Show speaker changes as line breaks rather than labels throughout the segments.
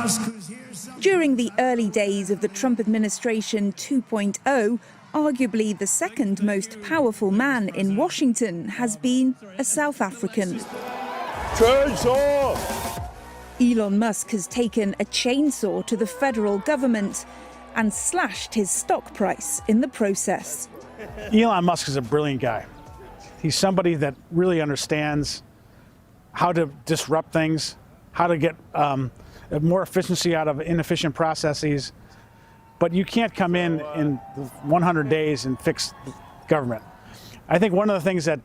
Musk, who's here.
During the early days of the Trump administration 2.0, arguably the second most powerful man in Washington has been a South African.
Chainsaw!
Elon Musk has taken a chainsaw to the federal government and slashed his stock price in the process.
Elon Musk is a brilliant guy. He's somebody that really understands how to disrupt things, how to get more efficiency out of inefficient processes. But you can't come in 100 days and fix the government. I think one of the things that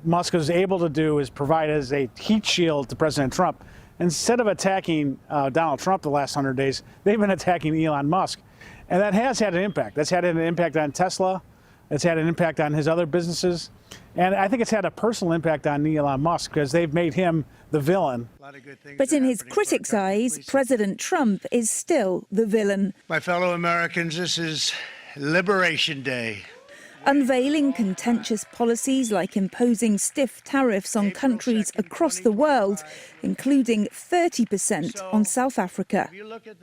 Musk is able to do is provide as a heat shield to President Trump. Instead of attacking Donald Trump the last 100 days, they've been attacking Elon Musk. And that has had an impact. That's had an impact on Tesla. It's had an impact on his other businesses. And I think it's had a personal impact on Elon Musk because they've made him the villain.
But in his critics' eyes, President Trump is still the villain.
My fellow Americans, this is Liberation Day.
Unveiling contentious policies like imposing stiff tariffs on countries across the world, including 30% on South Africa.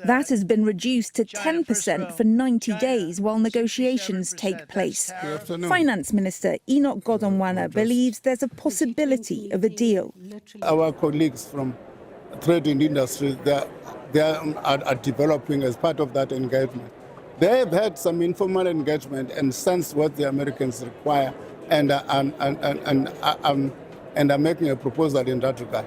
That has been reduced to 10% for 90 days while negotiations take place. Finance Minister Enoch Godongwana believes there's a possibility of a deal.
Our colleagues from trading industry, they are developing as part of that engagement. They have had some informal engagement and sensed what the Americans require and are making a proposal in that regard.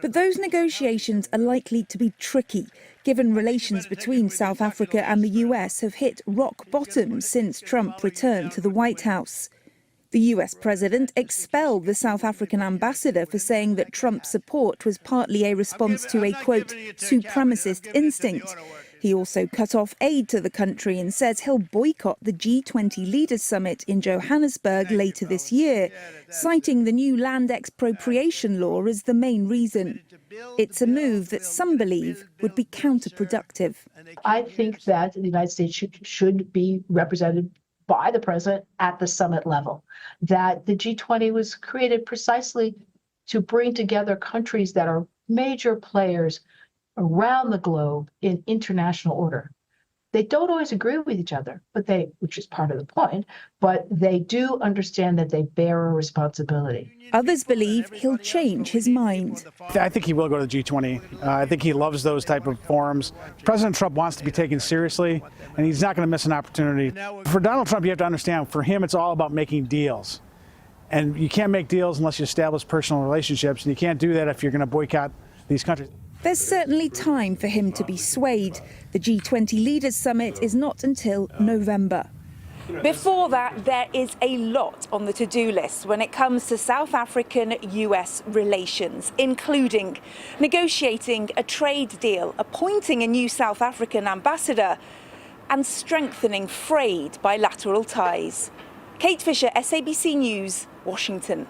But those negotiations are likely to be tricky, given relations between South Africa and the US have hit rock bottom since Trump returned to the White House. The US president expelled the South African ambassador for saying that Trump's support was partly a response to a, quote, supremacist instinct. He also cut off aid to the country and says he'll boycott the G20 Leaders Summit in Johannesburg later this year, citing the new land expropriation law as the main reason. It's a move that some believe would be counterproductive.
I think that the United States should be represented by the president at the summit level, that the G20 was created precisely to bring together countries that are major players around the globe in international order. They don't always agree with each other, which is part of the point, but they do understand that they bear a responsibility.
Others believe he'll change his mind.
I think he will go to the G20. I think he loves those type of forums. President Trump wants to be taken seriously, and he's not going to miss an opportunity. For Donald Trump, you have to understand, for him, it's all about making deals. And you can't make deals unless you establish personal relationships, and you can't do that if you're going to boycott these countries.
There's certainly time for him to be swayed. The G20 Leaders Summit is not until November. Before that, there is a lot on the to-do list when it comes to South African-US relations, including negotiating a trade deal, appointing a new South African ambassador, and strengthening frayed bilateral ties. Kate Fisher, SABC News, Washington.